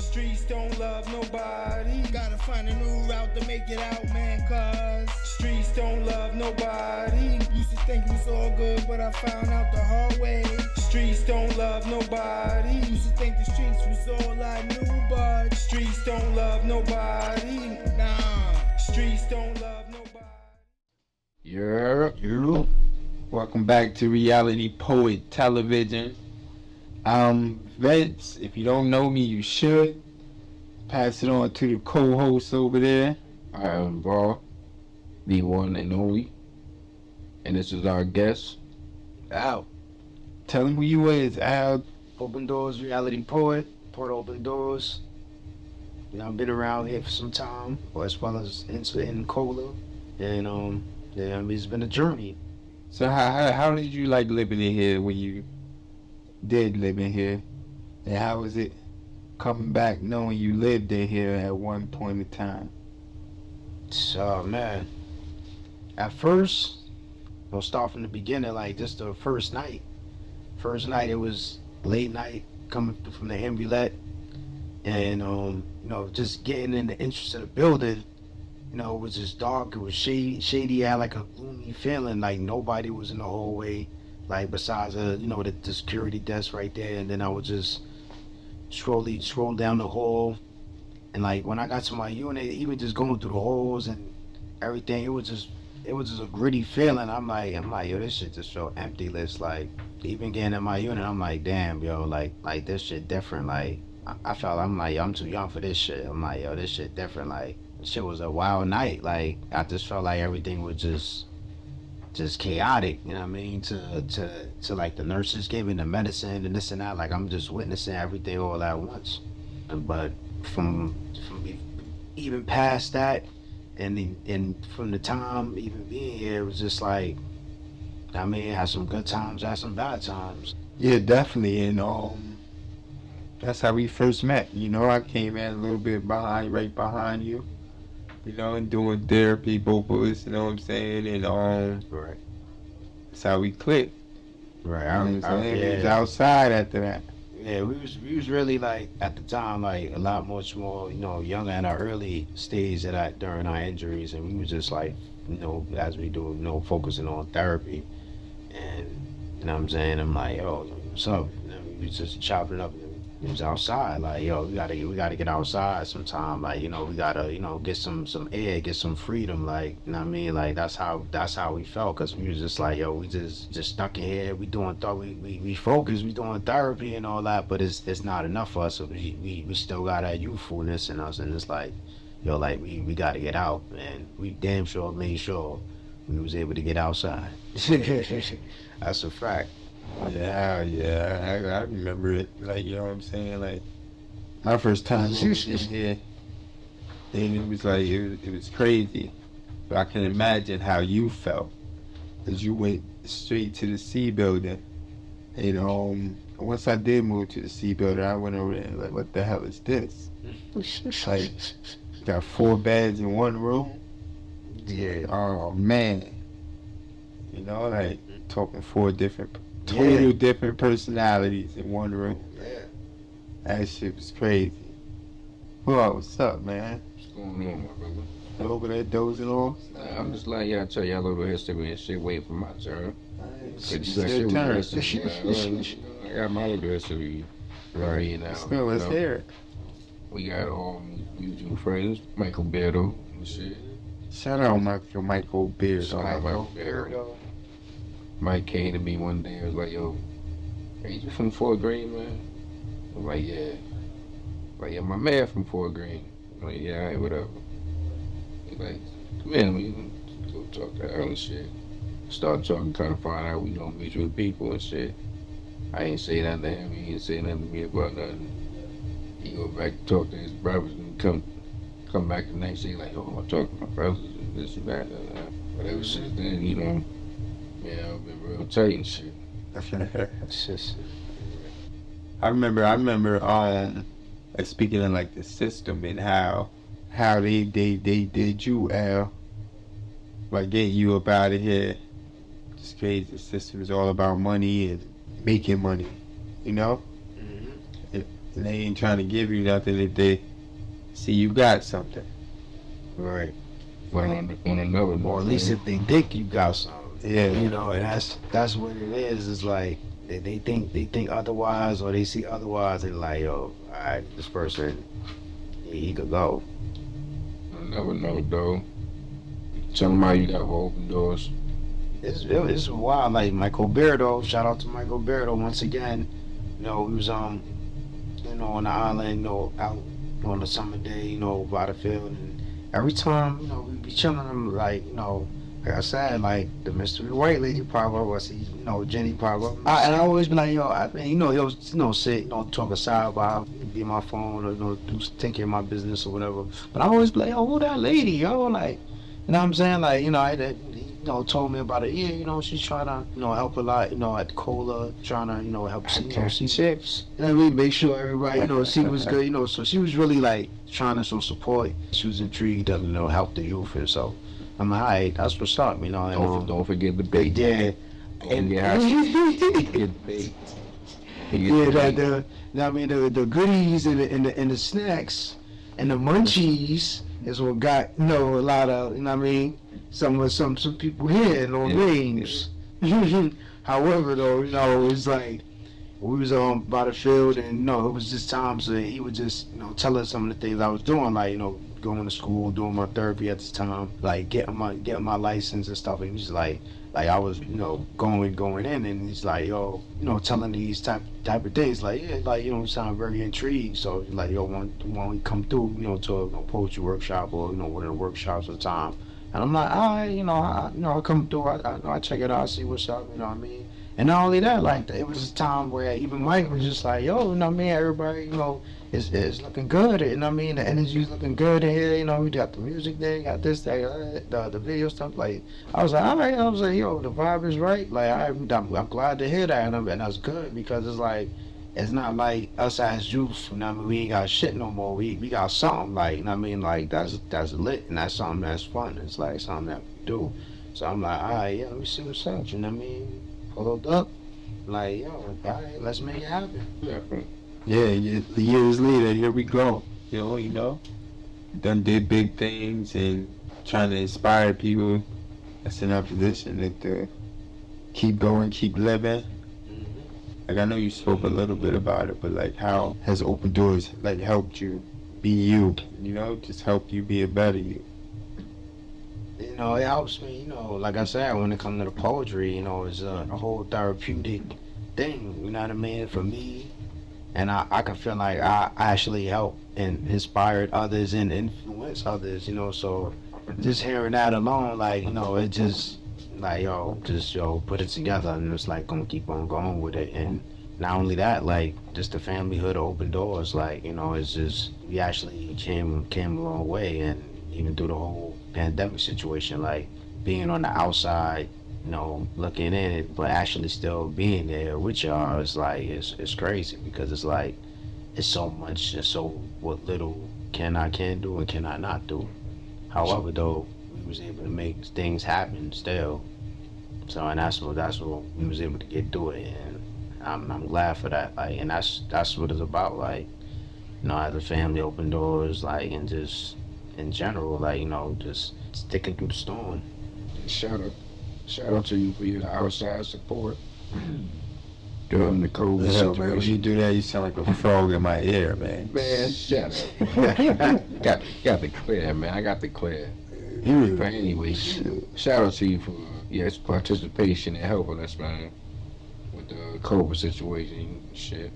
Streets don't love nobody. Gotta find a new route to make it out, man, cause streets don't love nobody. Used to think it was all good, but I found out the hard way. Streets don't love nobody. Used to think the streets was all I knew, but streets don't love nobody. Nah, streets don't love nobody. Yeah. Welcome back to Reality Poet Television. Viggz, if you don't know me, you should. Pass it on to the co-host over there. I am Raw, the one and only. And this is our guest, Al. Tell him who you is, Al. Open Doors Reality Poet, Port Open Doors. You know, I've been around here for some time, or as well as in Cola. And it's been a journey. So how did you like living in here when you did live in here? And how was it coming back knowing you lived in here at one point in time? So, man, at first, we'll start from the beginning, like just the first night. First night, it was late night, coming from the ambulette. And, just getting in the entrance of the building, it was just dark, it was shady, had like a gloomy feeling, like nobody was in the hallway, like besides, the security desk right there. And then I would just scroll down the hall. And like when I got to my unit, even just going through the halls and everything, it was just a gritty feeling. I'm like, yo, this shit just felt emptyless. Like even getting in my unit, I'm like, damn, yo, like this shit different. Like I felt, I'm like, yo, I'm too young for this shit. I'm like, yo, this shit different. Like this shit was a wild night. Like I just felt like everything was just chaotic, you know what I mean? To like the nurses giving the medicine and this and that. Like I'm just witnessing everything all at once. But from even past that, and from the time even being here, it was just like, I mean, had some good times, had some bad times. Yeah, definitely. And that's how we first met. I came in a little bit right behind you. And doing therapy, both of us, you know what I'm saying? And Right. That's how we clicked. Right. We was outside after that. Yeah, we was really like at the time like a lot much more, younger in our early stage during our injuries, and we was just like, as we do, focusing on therapy. And you know what I'm saying? I'm like, yo, what's up? We was just chopping up. It was outside, like, yo, we gotta get outside sometime, like, we gotta, get some air, get some freedom, like, you know what I mean? Like that's how we felt, cause we was just like, yo, we just stuck in here, we focus, we doing therapy and all that, but it's not enough for us. So we still got that youthfulness in us, and it's like, yo, like we gotta get out, and we damn sure made sure we was able to get outside. That's a fact. Yeah, I remember it. Like, you know what I'm saying? Like, my first time here, and it was like, it was crazy. But I can imagine how you felt, because you went straight to the C building. And once I did move to the C building, I went over there and like, what the hell is this? Like, got 4 beds in one room. Yeah. Oh man. Like talking 4 different total different personalities in one room. Yeah. That shit was crazy. Well, what's up, man? what's going on, my brother? You over there dozing off? I'm just like, yeah, I tell y'all a little history and shit, waiting for my turn. It's your turn. I got my little history right here now. Still, let's hear it. We got mutual friends, Michael Beardo and shit. Shout out Michael Beard. Shout out Michael Beardo. Mike came to me one day and was like, yo, hey, you from Fort Greene, man? I'm like, yeah. Like, yeah, my man from Fort Greene. I'm like, yeah, alright, whatever. He's like, come in, we can go talk to her and shit. Start talking, trying to find out we know mutual people and shit. I ain't say nothing to him, he ain't say nothing to me about nothing. He go back and talk to his brothers and come back the next day like, oh, I talk to my brothers and this and that. But ever since then, yeah, I've been real tight and shit. I remember speaking of like the system and how they did you, Al, like getting you up out of here. It's crazy. The system is all about money and making money, Mm-hmm. and they ain't trying to give you nothing if they see you got something. Right. Well, on another note, Or at least if they think you got something. Yeah. You know, and that's what it is. It's like they think otherwise, or they see otherwise, and like, yo, all right, this person, he could go. on another note, though, tell them how you got open doors. It's wild. Like Michael Berto, shout out to Michael Berto once again. You know, we was on the island, you know, out on the summer day, you know, by the field, and every time, you know, we be chilling, I'm like, you know, like I said, like the mystery white lady pop up, I see, you know, Jenny pop up, and I always be like, yo, I mean, you know, he'll sit, you know, talk aside while be on my phone, or, you know, take care of my business or whatever. But I always be like, yo, who that lady, yo, like, you know what I'm saying, like, you know, you know, told me about it. Yeah, you know, she's trying to, you know, help a lot, you know, at Cola, trying to, you know, help, you know, see chips. You know what I mean? Make sure everybody, you know, see was good, you know. So she was really like trying to show support. She was intrigued to, you know, help the youth, and so I'm like, all right, that's what's up, you know. And, Don't forget the bait. yeah, and yeah, get bait. yeah, that I mean, the goodies and the snacks and the munchies is what got, you know, a lot of, you know what I mean, some people here no names. However, though, you know, it's like we was by the field, and you know, it was just times that he would just, you know, tell us some of the things I was doing, like, you know, going to school, doing my therapy at this time, like getting my license and stuff. And he's like I was, you know, going in, and he's like, yo, you know, telling these type of things, like, yeah, like, you know, sound very intrigued. So like, yo, when we come through, you know, to a poetry workshop, or, you know, one of the workshops at the time, and I'm like, all right, you know, I come through, I check it out, I see what's up, you know what I mean. And not only that, like, it was a time where even Mike was just like, yo, you know what I mean, everybody, you know, is looking good, you know what I mean, the energy's looking good in here, you know, we got the music there, got this, that, the video stuff, like, I was like, all right, I was like, yo, the vibe is right, like, I'm glad to hear that, and that's good, because it's like, it's not like us as youth, you know what I mean, we ain't got shit no more, we got something, like, you know what I mean, like, that's lit, and that's something that's fun, it's like something that we do. So I'm like, all right, yeah, let me see what's up, you know what I mean, pulled up, like, yo, all right, let's make it happen. Yeah, years later, here we go. You know, done did big things and trying to inspire people that's in our position to keep going, keep living. Like, I know you spoke a little bit about it, but like, how has Open Doors like helped you be you? You know, just help you be a better you. You know, it helps me, you know, like I said, when it comes to the poetry, you know, it's a whole therapeutic thing, you know what I mean, for me. And I can feel like I actually help and inspired others and influence others, you know, so just hearing that alone, like, you know, it just, like, yo, put it together, and it's like gonna keep on going with it. And not only that, like, just the familyhood of Open Doors, like, you know, it's just, we actually came a long way, and even through the whole pandemic situation, like, being on the outside, you know, looking in it, but actually still being there with y'all, it's like, it's crazy, because it's like, it's so much, and so what little can do and cannot not do. However, though, we was able to make things happen still. So, and that's what we was able to get through it, and I'm glad for that. Like, and that's what it's about. Like, you know, as a family, Open Doors, like, and just in general, like, you know, just sticking through the storm. Shout out to you for your outside support during the COVID Man, situation. when you do that, you sound like a frog in my ear, man. Man, shut up. got the clear, man. I got the clear. But anyway, shout out to you for your participation and helping us, man, with the COVID situation and shit.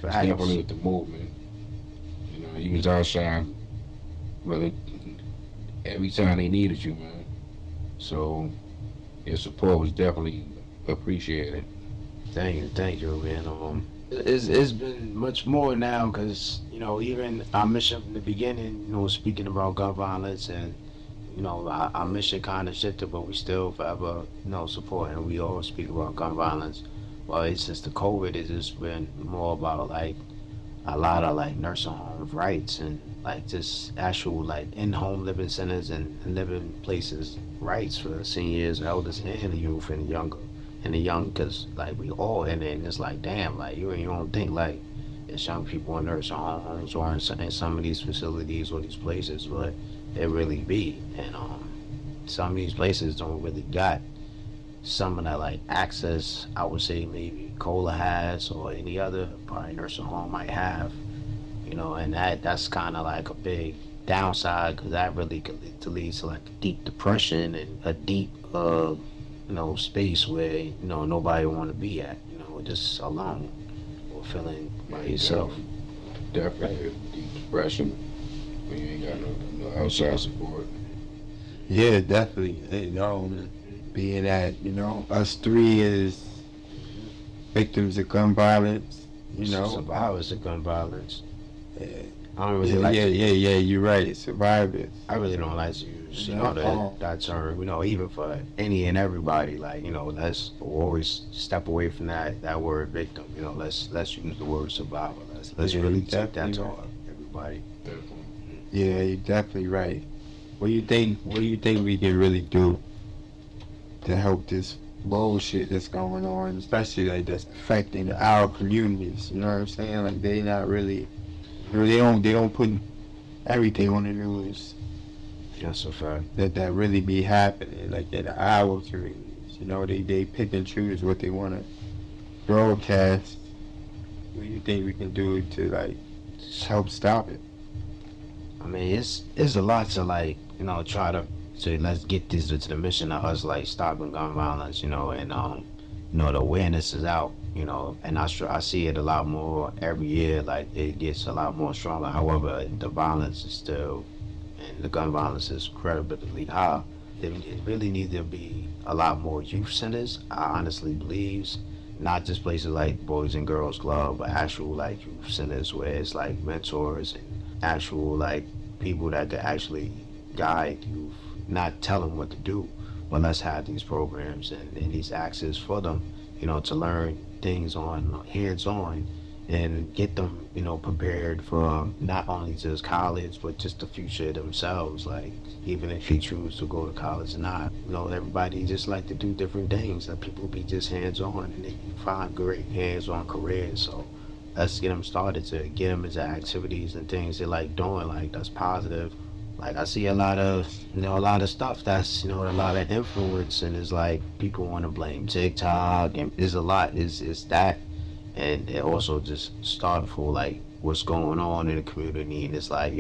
Helping with the movement. You know, you was outside, brother, every time they needed you, man. So your support was definitely appreciated. Thank you, man. It's been much more now, because, you know, even our mission from the beginning, you know, speaking about gun violence, and, you know, our mission kind of shifted, but we still forever, you know, support, and we all speak about gun violence. Well, it's since the COVID, it's just been more about, like, a lot of, like, nursing home rights, and, like, just actual, like, in-home living centers and living places rights for the seniors, elders, and the youth, and the young, because, like, we all in it, and it's like, damn, like, you don't think, like, It's young people in nursing homes or in some of these facilities or these places, but they really be. And some of these places don't really got some of that like access. I would say maybe Cola has or any other probably nursing home might have. And that's kind of like a big downside because that really could lead to like a deep depression and a deep space where nobody want to be at, just alone or feeling by yourself. Definitely deep depression when you ain't got no outside support. Yeah, definitely. Being that, us three is victims of gun violence, Survivors of gun violence. Yeah. I don't really like you're right. Survivors. I really don't like to use that term. Even for any and everybody, like let's always step away from that word victim. Let's use the word survivor. Let's really take that to heart, everybody. Definitely. Yeah, you're definitely right. What do you think we can really do to help this bullshit that's going on, especially like that's affecting our communities? You know what I'm saying? Like they not really. They don't put everything on the news. That's a fact. That really be happening, like in our communities. They pick and choose what they want to broadcast. What do you think we can do to like help stop it? I mean, it's a lot to like try to say let's get this to the mission of us like stopping gun violence. And the awareness is out. And I see it a lot more every year. Like it gets a lot more stronger. However, the violence is still, and the gun violence is incredibly high. It really needs to be a lot more youth centers. I honestly believe, not just places like Boys and Girls Club, but actual like youth centers where it's like mentors and actual like people that could actually guide youth, not tell them what to do, but let's have these programs and these access for them, to learn things on hands-on and get them prepared for not only just college but just the future themselves. Like even if you choose to go to college or not, everybody just like to do different things. That people be just hands-on and they can find great hands-on careers. So let's get them started to get them into activities and things they like doing, like that's positive. Like I see a lot of stuff that's a lot of influence, and it's like people want to blame TikTok, and there's a lot is that, and it also just start for like what's going on in the community, and it's like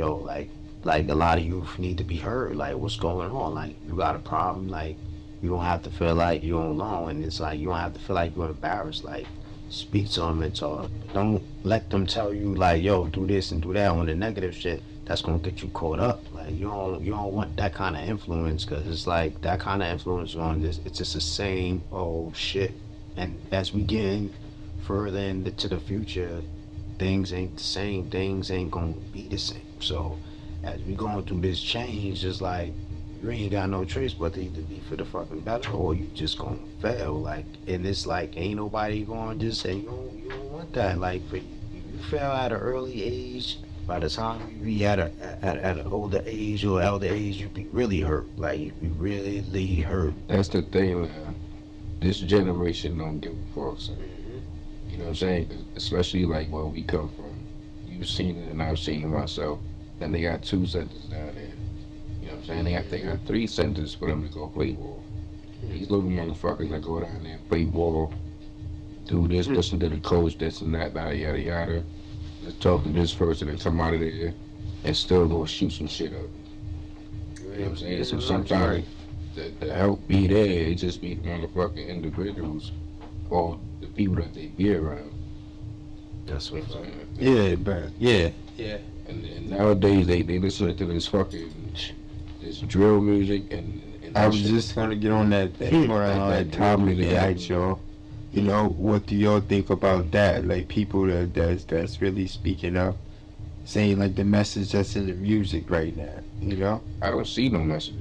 like a lot of youth need to be heard. Like what's going on? Like you got a problem? Like you don't have to feel like you're alone, and it's like you don't have to feel like you're embarrassed. Like speak to them and talk. Don't let them tell you like do this and do that on the negative shit. That's gonna get you caught up. Like you don't want that kind of influence, because it's like that kind of influence it's just the same old shit. And as we get further into the future, things ain't the same. Things ain't gonna be the same. So as we going through this change, it's like you ain't got no choice but to either be for the fucking better or you just gonna fail. Like, and it's like ain't nobody gonna just say you don't want that. Like for you fail at an early age. By the time you be at an older age or elder age, you be really hurt. Like you be really hurt. That's the thing, man. This generation don't give a fuck. So, you know what I'm saying? Especially like where we come from. You've seen it and I've seen it myself. Then they got 2 centers down there. You know what I'm saying? They got 3 centers for them to go play ball. These little motherfuckers that go down there and play ball, do this, listen to the coach, this and that, yada yada. Let's talk to this person and come out of there and still go shoot some shit up. You know what I'm saying? So sometimes the help be there, it just be the motherfucking individuals or the people that they be around. That's what I'm saying. Yeah, but yeah. And nowadays they listen to this fucking this drill music and I was just gonna get on that topic to ask y'all. What do y'all think about that? Like people that's really speaking up, saying like the message that's in the music right now. I don't see no messages.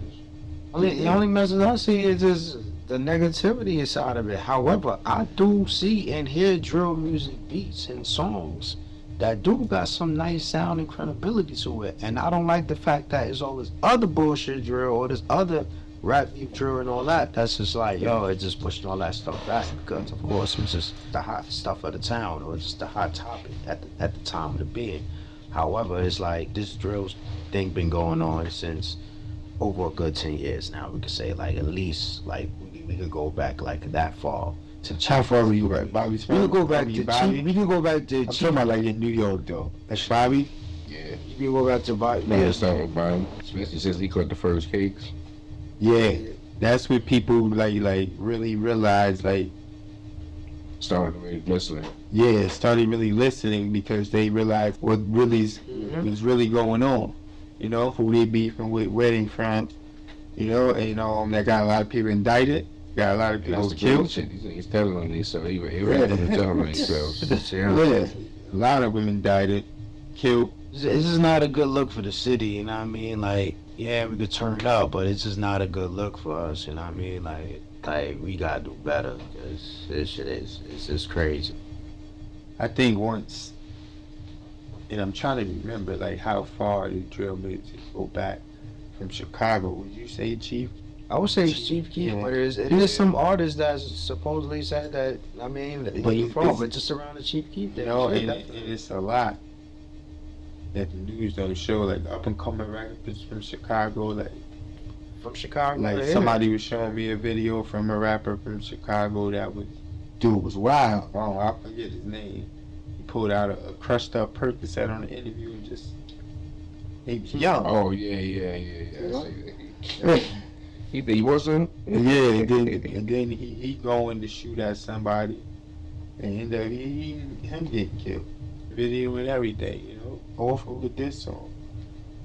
The only message I see is just the negativity inside of it. However, I do see and hear drill music beats and songs that do got some nice sound and credibility to it. And I don't like the fact that it's all this other bullshit drill or this other rap beef drill and all that, that's just like, yo, it's just pushing all that stuff back because, of course, it's just the hot stuff of the town or just the hot topic at the time of the being. However, it's like this drill thing been going on since over a good 10 years now. We could say like at least like we could go back like that far. How far were you at Bobby? We could go back to Bobby. Chief. We could go back to I'm talking about like in New York though. That's Bobby. Yeah. We can go back to Bobby. Yeah, start with Bobby. Especially since he caught the first cakes. Yeah, that's what people like really realize. Like, Started really listening. yeah, started really listening because they realized what really was really going on. You know, who they beefing with, where they from. You know, and that got a lot of people indicted. Got a lot of people That's the killed. shit. He's telling on these, so he ready to tell on himself. Yeah, a lot of them indicted, killed. This is not a good look for the city, you know what I mean? Like, yeah, we could turn up, but it's just not a good look for us, you know what I mean? Like we gotta do better, because this shit it's just crazy. I think once, and I'm trying to remember like how far the drill music go back from Chicago. Would you say, Chief? I would say Chief Keef, Yeah. but there's some artists that supposedly said that, I mean, but just around the Chief Keef. You know, and it's a lot that the news don't show, like up and coming rappers from Chicago, like from Chicago. like yeah. somebody was showing me a video from a rapper from Chicago that was, dude was wild. Oh, I forget his name. He pulled out a crushed up Percocet on the interview and just, he was young. Oh, yeah. He wasn't? Yeah, and then he going to shoot at somebody, and him getting killed. Video and everything, you know, off of this song.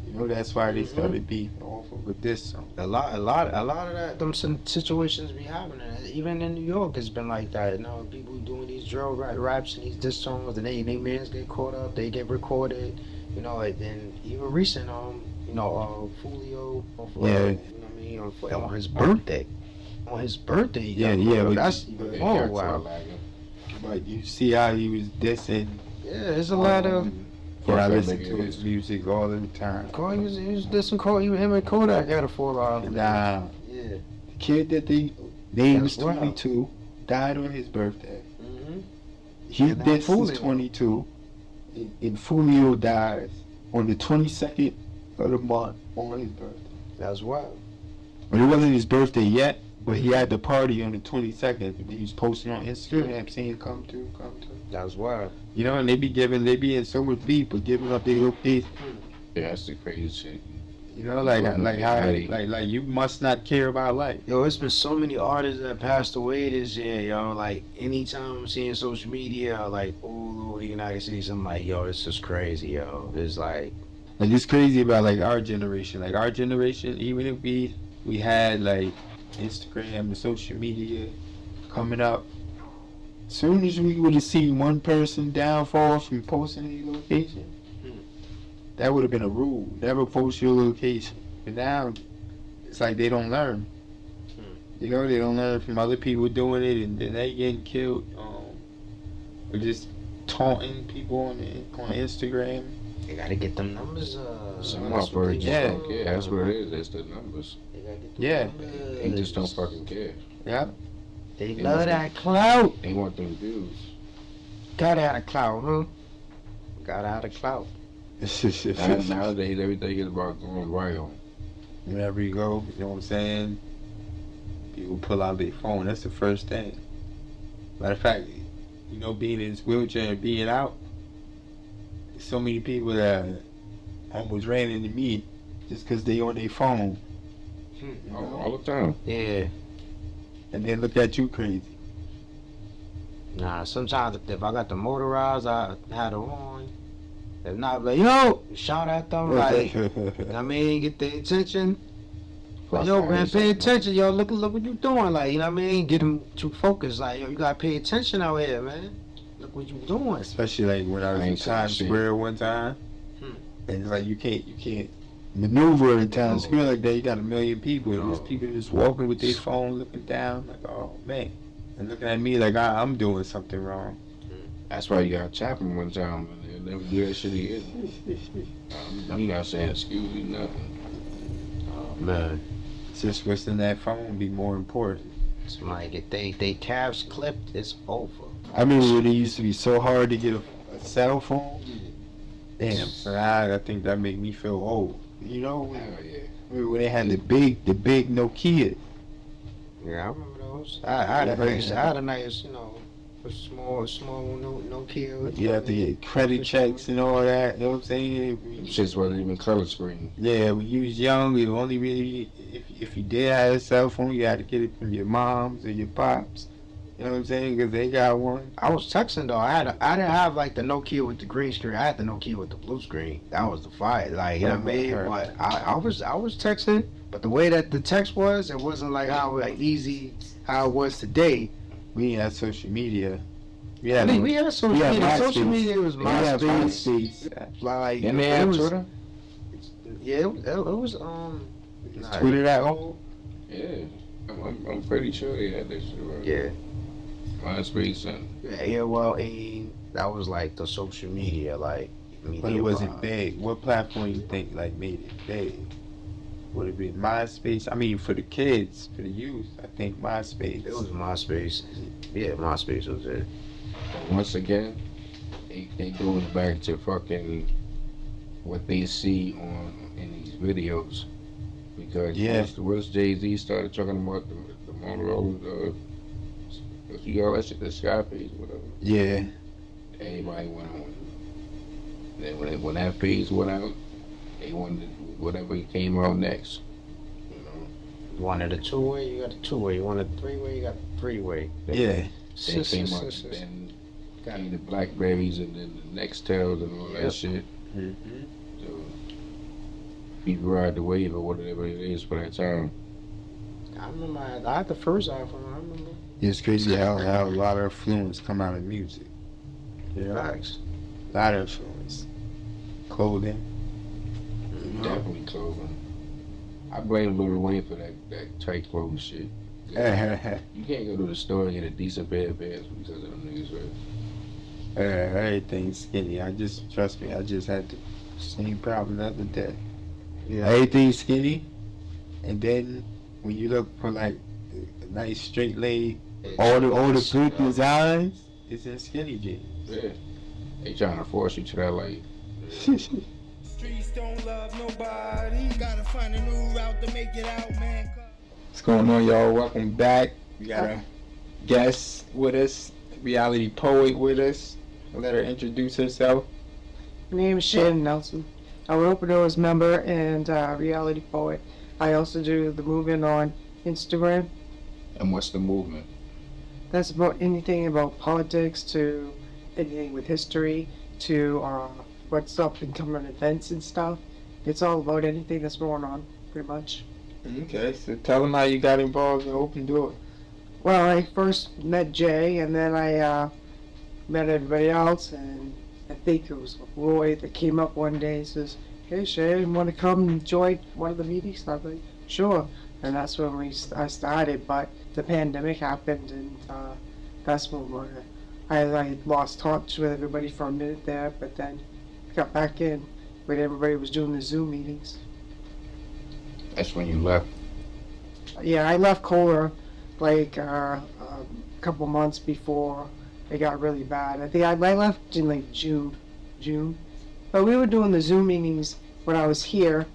You know, that's why they started beefing off of this song. A lot of that, them situations be happening. Even in New York, it's been like that. You know, people doing these drill raps and these diss songs, and they mans get caught up, they get recorded. You know, and then even recent, Fulio, Yeah. you know what I mean, on his birthday. On his birthday, Yeah, but but that's Oh, wow. But you see how he was dissing. Yeah, there's a lot of. Yeah, I listen to his music all the time. He was dissing Cole. Him and Kodak had a fallout. Nah, Yeah. the kid that they was That's wild. 22, died on his birthday. Mm-hmm. He And this Fulio. is 22, and Fulio dies on the 22nd of the month on his birthday. That's wild. But it wasn't his birthday yet, but he had the party on the 22nd. He was posting on Instagram saying, come through. That's wild. You know, and they be in so much beef, but giving up their location. Yeah, that's the crazy shit. You know, like you must not care about life. Yo, it's been so many artists that passed away this year, yo. Like, anytime I'm seeing social media, like, all over the United States, I'm like, yo, this is crazy, yo. It's like, It's crazy about like our generation. Like our generation, even if we had like Instagram and social media coming up, as soon as we would have seen one person downfall from posting a location, that would have been a rule. Never post your location. But now it's like they don't learn. You know, they don't learn from other people doing it, and then they getting killed. Or just taunting people on Instagram. they gotta get them numbers, Some that's what motherfuckers they just Yeah. don't care. That's what it is. It's the numbers. They gotta get them Yeah. numbers. They just don't fucking care. Yeah. They love that clout. They want them views. Gotta have a clout, huh? Gotta have a clout. Nowadays, everything is about going viral. Wherever you go, you know what I'm saying? People pull out their phone. That's the first thing. Matter of fact, you know, being in his wheelchair and being out, so many people that almost ran into me just because they on their phone. All the time. Yeah. And then look at you crazy. Nah, sometimes if I got the motorized, I had it on. If not, like, yo, shout at them, like, I mean, get their attention. Like, yo, man, pay attention, yo, look what you doing, like, you know what I mean? Get them to focus, like, yo, you gotta pay attention out here, man. Look what you doing. Especially like when I was I in ain't saying Times shit. Square one time. And it's like you can't maneuver in Times Square like that. You got a million people. And there's people just walking with their phone looking down like, oh man. And looking at me like I'm doing something wrong. That's why you got Chapman one time. And they would do that shit again. You not saying excuse me, nothing. Man. just what's in that phone be more important. It's like if they calves clipped, it's over. I remember when it used to be so hard to get a cell phone. Damn, so I think that made me feel old. You know, when they had the big Nokia. Yeah, I remember those. I had a nice, a small Nokia. You have to get credit checks and all that. You know what I'm saying? Shits wasn't even color screen. Yeah, when you was young, you only really, if you did have a cell phone, you had to get it from your moms or your pops. You know what I'm saying? Because they got one. I was texting though. I didn't have like the Nokia with the green screen. I had the Nokia with the blue screen. That was the fire. Like, you know what I mean? But I was texting, but the way that the text was, it wasn't like how easy how it was today. We had social media. We had social media. Social media was MySpace. Like, and they had Twitter. Yeah, it was Twitter that old? Yeah, I'm pretty sure they had that shit right. Yeah. MySpace and AOL, that was like the social media, like. But it wasn't big. What platform you think like made it big? Would it be MySpace? I mean, for the kids, for the youth, I think MySpace. It was MySpace. Yeah, MySpace was it. Once again, it goes back to fucking what they see in these videos. Because once Jay-Z started talking about the Motorola, you all that shit, the Skyface, whatever. Yeah. Everybody went on. Then when that phase went out, they wanted whatever came out next. You wanted a two-way, you got a two-way. You wanted a three-way, you got a three-way. Yeah. Then came out, then came the Blackberries and then the Nextels and all that shit. Mm-hmm. So, people ride the wave or whatever it is for that time. I remember I had the first iPhone, I remember. It's crazy how a lot of influence come out of music. Yeah. Facts. A lot of influence. Clothing. Definitely clothing. I blame Lil Wayne for that tight clothes shit. You can't go to the store and get a decent pair of pants because of them niggas, right? Everything's skinny. Trust me, I just had the same problem the other day. Yeah. Everything's skinny, and then when you look for like a nice straight leg, all the good designs is in skinny jeans. Yeah. They trying to force you to that life. Streets don't love nobody. Gotta find a new route to make it out, man. What's going on, y'all? Welcome back. We got a guest with us, reality poet with us. I'll let her introduce herself. My name is Shannon Nelson. I'm an Open Doors member and reality poet. I also do the movement on Instagram. And what's the movement? That's about anything about politics to anything with history to what's up and coming events and stuff. It's all about anything that's going on, pretty much. Okay, so tell them how you got involved in Open Door. Well, I first met Jay, and then I met everybody else, and I think it was Roy that came up one day and says, "Hey, Shay, you want to come and join one of the meetings?" And I was like, "Sure." And that's when I started, but the pandemic happened, and that's when I lost touch with everybody for a minute there, but then got back in when everybody was doing the Zoom meetings. That's when you left. Yeah, I left Kohler like a couple months before it got really bad. I think I left in like June. But we were doing the Zoom meetings when I was here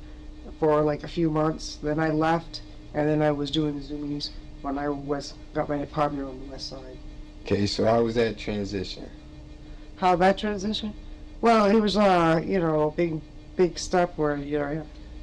for like a few months. Then I left, and then I was doing the Zoom meetings when I got my apartment on the west side. Okay, so how was that transition? How that transition? Well, it was a big step where you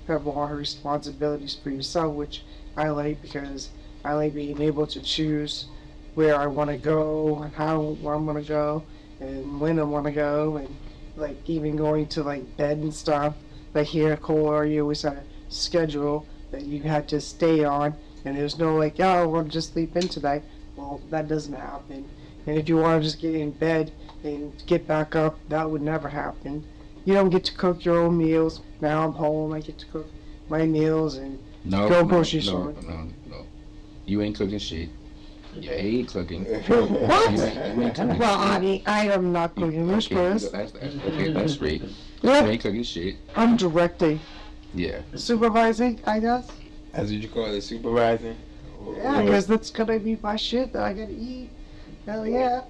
have more responsibilities for yourself, which I like because I like being able to choose where I want to go and where I'm going to go and when I want to go, and like even going to like bed and stuff. Like here at Kohler, you always had a schedule that you had to stay on, and there's no like, oh, I want to just sleep in tonight. Well, that doesn't happen. And if you want to just get in bed and get back up, that would never happen. You don't get to cook your own meals. Now I'm home, I get to cook my meals and go grocery store. No. You ain't cooking shit. You ain't cooking. What? Well, I am not cooking this first. That's straight. Yeah. You ain't cooking shit. I'm directing. Yeah. Supervising, I guess. That's what you call it, supervising? Yeah, because that's gonna be my shit that I gotta eat. Hell yeah.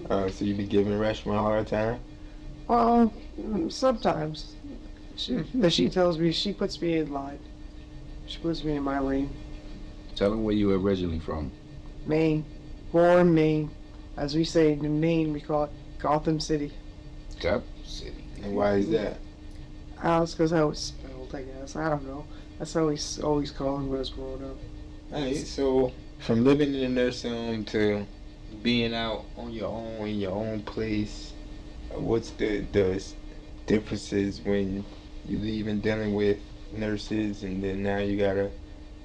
So you be giving the restaurant a hard time? Well, sometimes. She tells me, she puts me in line. She puts me in my lane. Tell them where you were originally from. Maine. Born Maine. As we say in Maine, we call it Gotham City. Gotham City. And why is that? It's because I was spelled, I guess. I don't know. That's how we always call him when I was growing up. Alright, so from living in a nursing home to being out on your own in your own place, what's the differences when you leave and dealing with nurses and then now you gotta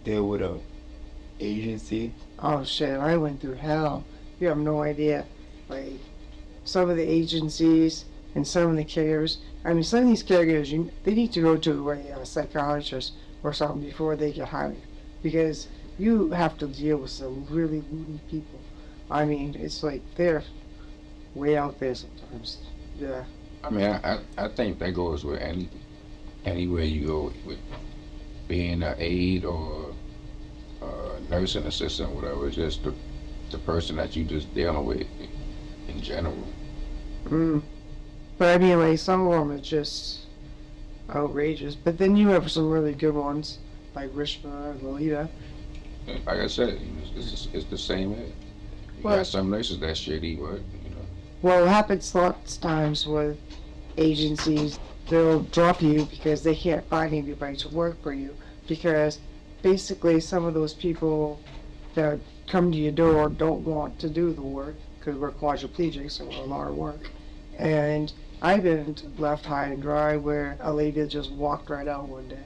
deal with a agency? Oh shit, I went through hell. You have no idea. Like, some of the agencies and some of the caregivers, I mean, some of these caregivers, they need to go to a psychiatrist or something before they get hired. Because you have to deal with some really loony people. I mean, it's like they're way out there sometimes. Yeah. I mean, I think that goes with anywhere you go with being an aide or nursing assistant, whatever. It's just the person that you just dealing with in general. But I mean, like, some of them are just outrageous. But then you have some really good ones, like Rishma and Lolita. Like I said, it's the same. You got some nurses that shitty, but you know. Well, it happens lots of times with agencies. They'll drop you because they can't find anybody to work for you. Because basically, some of those people that come to your door don't want to do the work because we're quadriplegics, so we're a lot of work. And I've been left high and dry where a lady just walked right out one day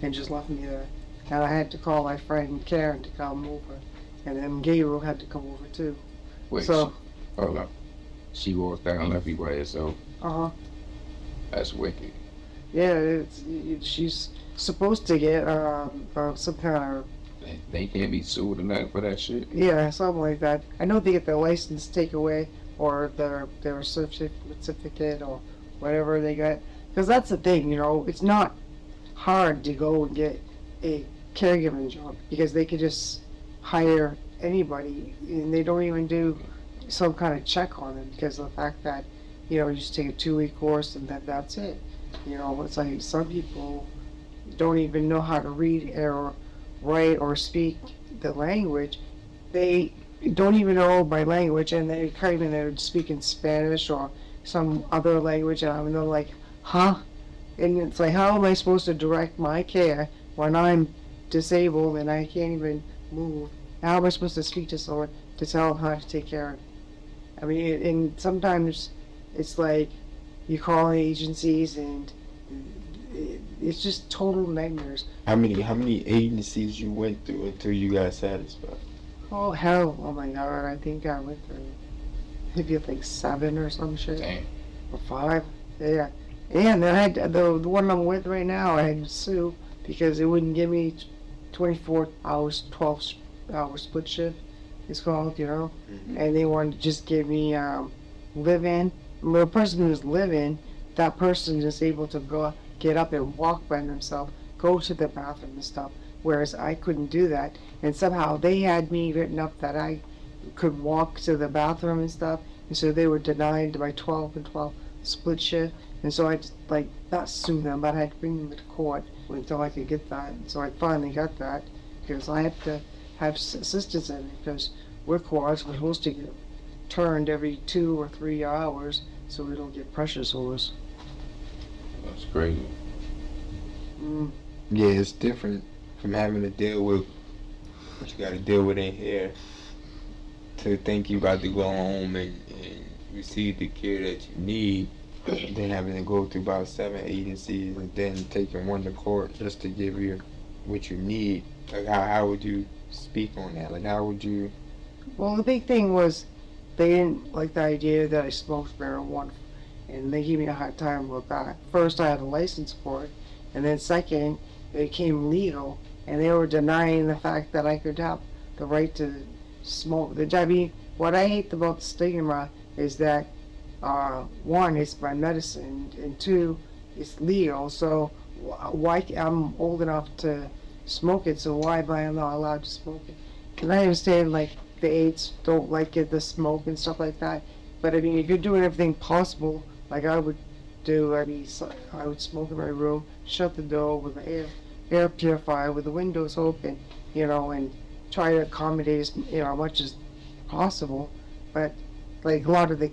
and just left me there. And I had to call my friend Karen to come over. And then Gabriel had to come over too. Wait, so, hold up. She walked out and left you by herself. That's wicked. Yeah, she's supposed to get some kind of... They can't be sued or nothing for that shit? Yeah, something like that. I know they get their license taken away or their certificate or whatever they got. Because that's the thing, you know, it's not hard to go and get a caregiving job because they could just hire anybody and they don't even do some kind of check on them because of the fact that, you know, you just take a 2-week course and that's it. You know, it's like some people don't even know how to read or write or speak the language. They don't even know my language and they come in there speaking Spanish or some other language and they're like, huh? And it's like, how am I supposed to direct my care when I'm disabled and I can't even move? How am I supposed to speak to someone to tell them how to take care of it? I mean, and sometimes it's like you call agencies and it's just total nightmares. How many agencies you went through until you got satisfied? Oh hell! Oh my god! I think I went through maybe like 7 or some shit. Damn. Or 5. Yeah. And then I had the one I'm with right now. I had to sue because it wouldn't give me 24 hours, 12-hour split shift. It's called, you know. And they wanted to just give me live-in. The person who's live-in, that person is able to get up and walk by themselves, go to the bathroom and stuff, whereas I couldn't do that. And somehow they had me written up that I could walk to the bathroom and stuff, and so they were denied my 12 and 12 split shift. And so I just, like, not sue them, but I had to bring them to court until I could get that. And so I finally got that because I have to have assistance in it because we're quads, we're supposed to get turned every 2 or 3 hours so we don't get pressure sores. That's crazy. Yeah, it's different from having to deal with what you got to deal with in here to think you about to go home and receive the care that you need, and then having to go through about 7 agencies and then taking one to court just to give you what you need. Like, how would you speak on that? Like, how would you... Well, the big thing was they didn't like the idea that I smoked marijuana, and they gave me a hard time about that. First, I had a license for it, and then second, it became legal, and they were denying the fact that I could have the right to smoke. I mean, what I hate about the stigma is that, 1, it's my medicine, and 2, it's legal. So why I'm old enough to smoke it? So why am I not allowed to smoke it? And I understand like the AIDS don't like it, the smoke and stuff like that. But I mean, if you're doing everything possible, like I would do, I would smoke in my room, shut the door with the air purifier, with the windows open, and try to accommodate as much as possible. But like a lot of the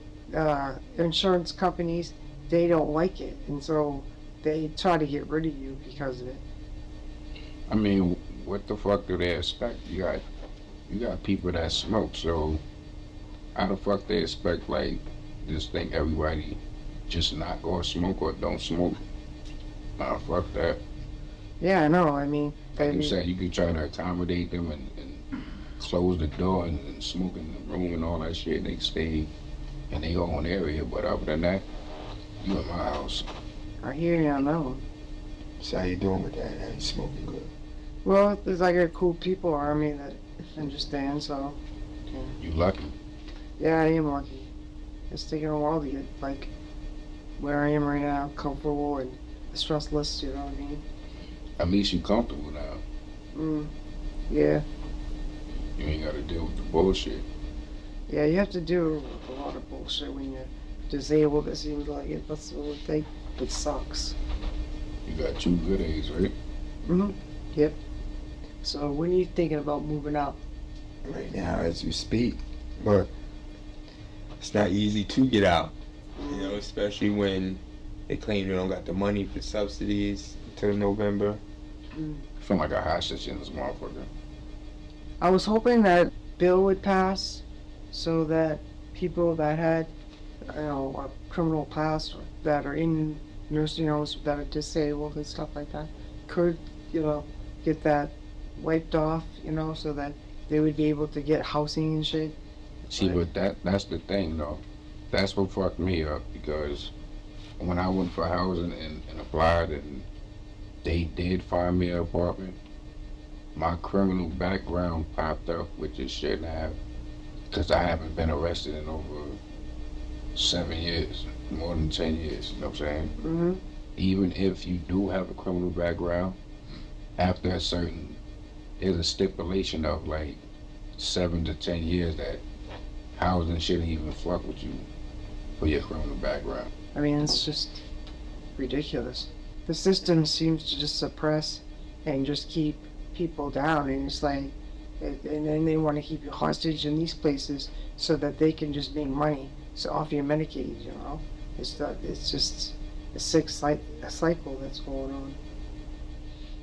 insurance companies, they don't like it, and so they try to get rid of you because of it. I mean, what the fuck do they expect? You got people that smoke, so how the fuck they expect like just think everybody just not gonna smoke or don't smoke? Nah, fuck that. Yeah, I know. I mean, Like you said, you can try to accommodate them and close the door and smoke in the room and all that shit. They stay in their own area, but other than that, you in my house. I hear you on that one. So how you doing with that? I ain't smoking good. Well, there's like cool people around me that understand, so. You lucky. Yeah, I am lucky. It's taking a while to get like where I am right now, comfortable and stressless. You know what I mean? At least you comfortable now. Yeah. You ain't gotta deal with the bullshit. Yeah, you have to do a lot of bullshit when you're disabled. It seems like it. That's the only thing. It sucks. You got 2 good A's, right? Yep. So when are you thinking about moving out? Right now, as we speak, but it's not easy to get out. Especially when they claim they don't got the money for subsidies until November. I feel like a hostage in this motherfucker. I was hoping that bill would pass so that people that had, a criminal past or that are in nursing homes that are disabled and stuff like that could, get that wiped off, so that they would be able to get housing and shit. See, but that's the thing, though. That's what fucked me up, because when I went for housing and applied and they did find me an apartment, my criminal background popped up, which it shouldn't have, because I haven't been arrested in over 7 years, more than 10 years, you know what I'm saying? Even if you do have a criminal background, after there's a stipulation of like 7 to 10 years that housing shouldn't even fuck with you for your criminal background. I mean, it's just ridiculous. The system seems to just suppress and just keep people down, and it's like, and then they want to keep you hostage in these places so that they can just make money off your Medicaid. It's just a sick cycle that's going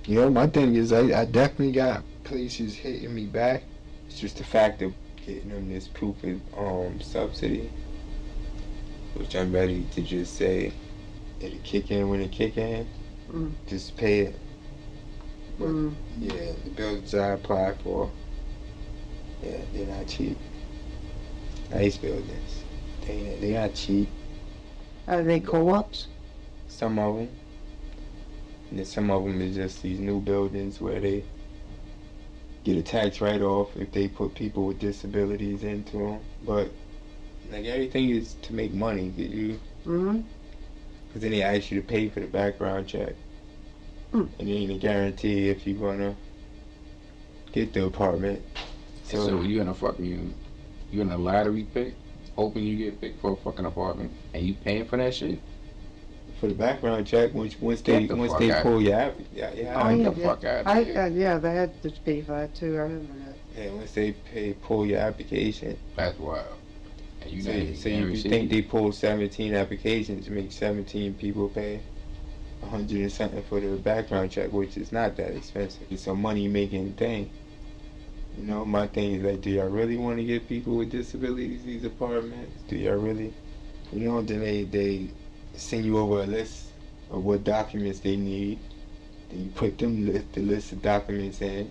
on. My thing is, I definitely got places hitting me back. It's just the fact of getting them this proof of subsidy, which I'm ready to just say it'll kick in when it kick in. Just pay it. But yeah, the buildings I applied for, yeah, they're not cheap. Nice buildings. They not cheap. Are they co-ops? Some of them. And then some of them is just these new buildings where they get a tax write-off if they put people with disabilities into them. But like everything is to make money. Because then they ask you to pay for the background check. And it ain't a guarantee if you're gonna get the apartment. So you in a lottery pick, hoping you get picked for a fucking apartment, and you paying for that shit? For the background check, once they pull your app, Get the fuck out of here. Yeah, they had to pay for that too. I remember that. Yeah, once they pull your application. That's wild. And you you think they pulled 17 applications to make 17 people pay $100 and something for the background check, which is not that expensive. It's a money making thing. My thing is like, do y'all really want to give people with disabilities these apartments? Do y'all really? Then they send you over a list of what documents they need. Then you put the list of documents in.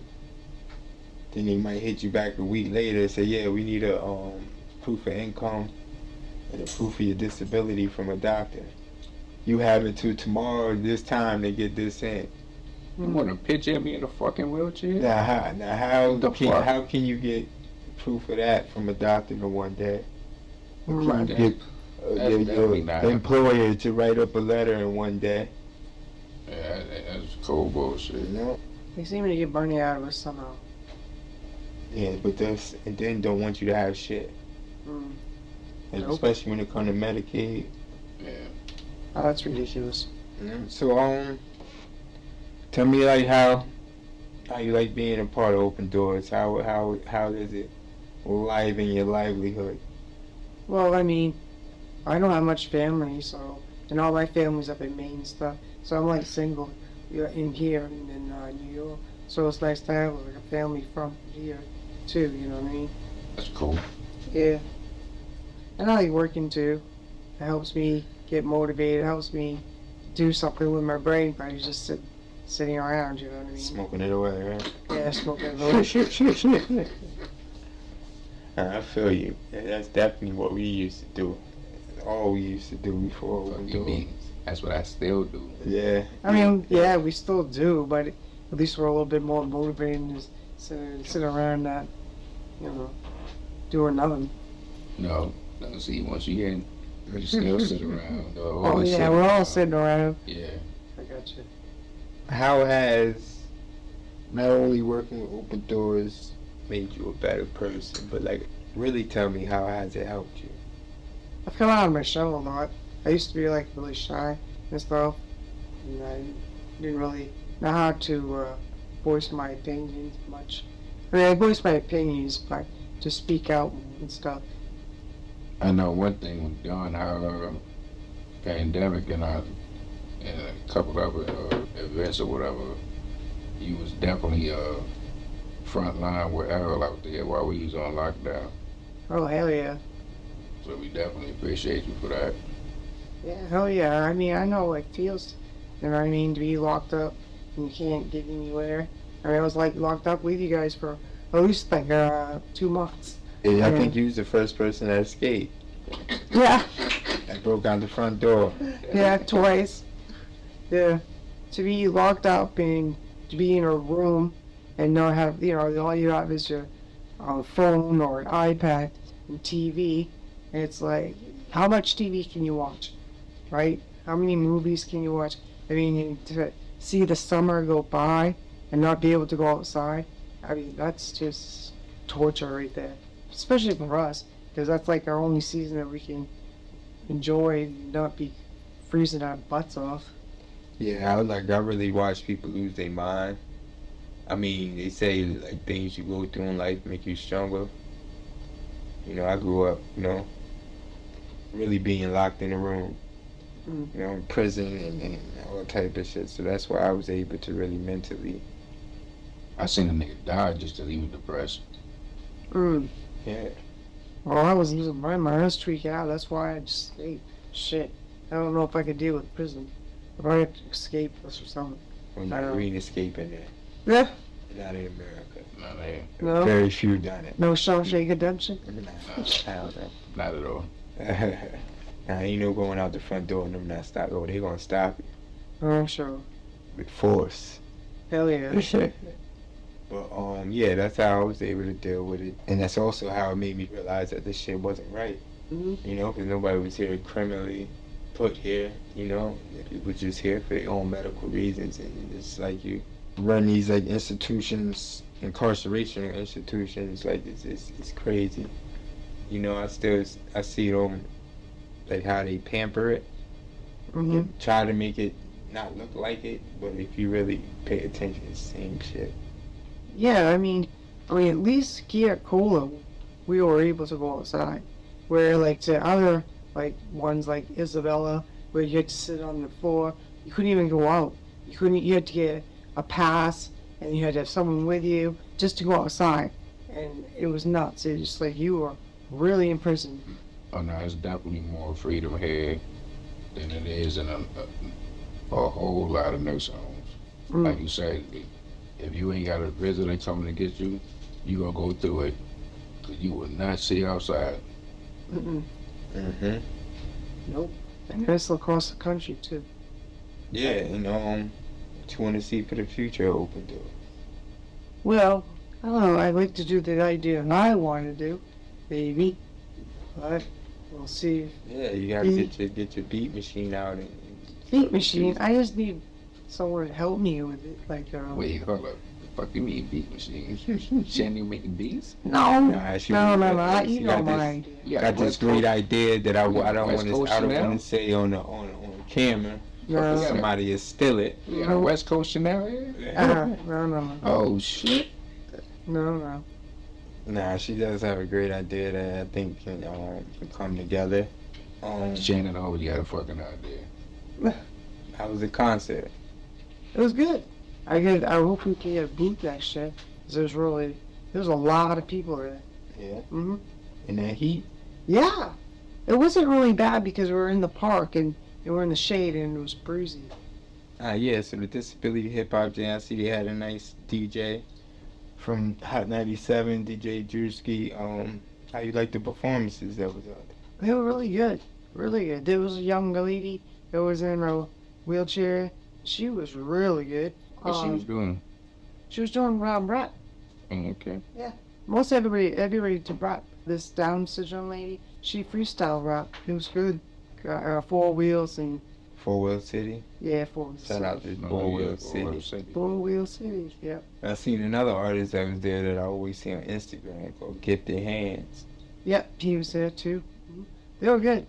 Then they might hit you back a week later and say, yeah, we need a proof of income and a proof of your disability from a doctor. You have it to tomorrow this time to get this in. You want to picture me in a fucking wheelchair? How can you get proof of that from a doctor in one day? Right. Get your employer to write up a letter in one day Yeah, that's cold bullshit. You know? They seem to get money out of us somehow. Yeah, but this and then don't want you to have shit. Mm. And Nope. especially when it comes to Medicaid. Yeah. Oh, that's ridiculous. So tell me like how you like being a part of Open Doors. How does it liven your livelihood? Well, I mean, I don't have much family, so, and all my family's up in Maine and stuff, so I'm like single in here in New York. So it's nice to have like a family from here too. You know what I mean? That's cool. Yeah. And I like working too. It helps me get motivated. It helps me do something with my brain by just sitting around. You know what I mean? Smoking it away, right? Yeah, smoking it. I feel you. Yeah, that's definitely what we used to do. All we used to do before Open Doors. That's what I still do. Yeah. I mean, yeah, we still do, but at least we're a little bit more motivated and just sit around not, doing nothing. No, see, once you get, you still sit around. Oh yeah, we're all sitting around. Yeah. I got you. How has not only working with Open Doors made you a better person, but like really tell me how has it helped you? I've come out of my shell a lot. I used to be like really shy and stuff, and I didn't really know how to voice my opinions much. I mean, I voice my opinions, but to speak out and stuff. I know one thing during our pandemic and a couple of events or whatever, you was definitely front line with Errol out there while we was on lockdown. Oh hell yeah. So we definitely appreciate you for that. Yeah, hell yeah. I mean, I know it feels, you know what I mean, to be locked up and you can't get anywhere. I mean, I was like locked up with you guys for at least like 2 months. Yeah, I think you was the first person that escaped. Yeah. I broke out the front door. Yeah, twice. Yeah. To be locked up and to be in a room and not have, all you have is your phone or an iPad and TV. And it's like, how much TV can you watch? Right? How many movies can you watch? I mean, to see the summer go by and not be able to go outside, I mean, that's just torture right there. Especially for us, because that's like our only season that we can enjoy and not be freezing our butts off. Yeah, I really watch people lose their mind. I mean, they say like things you go through in life make you stronger. I grew up, really being locked in a room, in prison and all that type of shit. So that's why I was able to really mentally. I seen a nigga die just to leave depressed. Yeah. Well, I was losing my mind. I was tweaking out. That's why I just escaped. Shit. I don't know if I could deal with prison. If I had to escape this or something. When I don't- we ain't escaping it. Yeah. Not in America. Not there. No. Very few done it. No Shawshank Redemption. Not at all. Now, ain't no going out the front door and them not stop. Oh, they gonna stop you Oh, I'm sure. with force. Hell yeah. But yeah, that's how I was able to deal with it, and that's also how it made me realize that this shit wasn't right. Because nobody was here criminally put here. People were just here for their own medical reasons, and it's like you run these like institutions, incarceration institutions, like it's crazy. I see them like how they pamper it, try to make it not look like it, but if you really pay attention, it's the same shit. Yeah, I mean, at least here at Cola, we were able to go outside. Where, like, to other, like, ones like Isabella, where you had to sit on the floor, you couldn't even go out. You had to get a pass, and you had to have someone with you just to go outside. And it was nuts. It was just like you were really in prison. Oh no, it's definitely more freedom here than it is in a whole lot of nursing homes. Like you said, if you ain't got a visitor coming to get you, you gonna go through it. 'Cause you will not see outside. Nope. And that's across the country too. Yeah, what you want to see for the future Open Door? Well, I don't know. I'd like to do the idea I want to do, maybe. But we'll see. Yeah, you gotta get your beat machine out and Beat machine. I just need someone to help me with it. Like, Wait, hold up. The fuck you mean beat machine? Shannon, you making beats? no, Nah, she no, she you know got my this- idea. Yeah, Got this great idea that I don't West Coast want Chanel? to say on the camera. No. Somebody will steal it. You got a West Coast Chanel here? No. Oh, shit. No. Nah, she does have a great idea that I think can come together. Shannon always got a fucking idea. How was the concert? It was good. I hope we can get a booth next year. 'Cause there's a lot of people there. Yeah. Mhm. In that heat? Yeah. It wasn't really bad because we were in the park and we were in the shade and it was breezy. Yeah, so the Disability Hip Hop Jam, I see they had a nice DJ from Hot 97, DJ Drewski. How you like the performances that was out there? They were really good. Really good. There was a young lady that was in a wheelchair. She was really good. What she was doing? She was doing rap. Oh, okay. Most everybody to rap. This Down syndrome lady, she freestyle rap. It was good. Four Wheels and 4 Wheel City. yeah, Four Wheels. Shout out to 4 Wheel City. Four Wheel City. Yeah. I seen another artist that was there that I always see on Instagram called Gifted Hands. Yep, he was there too. Mhm. They were good.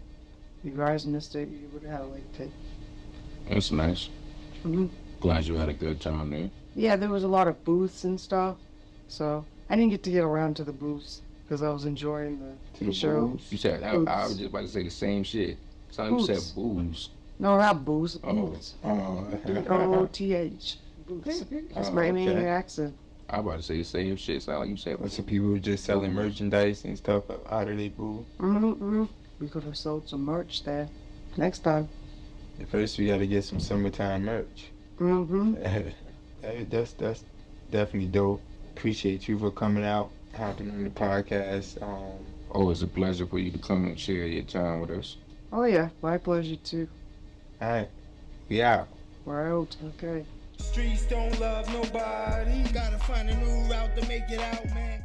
You guys missed it. You would have liked it. That's nice. Mhm. Glad you had a good time there. Yeah, there was a lot of booths and stuff. So I didn't get to get around to the booths because I was enjoying the show. You said, I was just about to say the same shit. So you said booze. No, not booths. Oh. Booths. Oh, Booths. Booths. That's my main okay. accent. I about to say the same shit. Sound like you said. so people were just selling merchandise and stuff out of their booth. We could have sold some merch there next time. At first, we got to get some summertime merch. That's definitely dope. Appreciate you for coming out, hopping on the podcast. Oh, it's a pleasure for you to come and share your time with us. Oh yeah, my pleasure too. All right, we out. We're out. Okay. Streets don't love nobody. Gotta find a new route to make it out, man.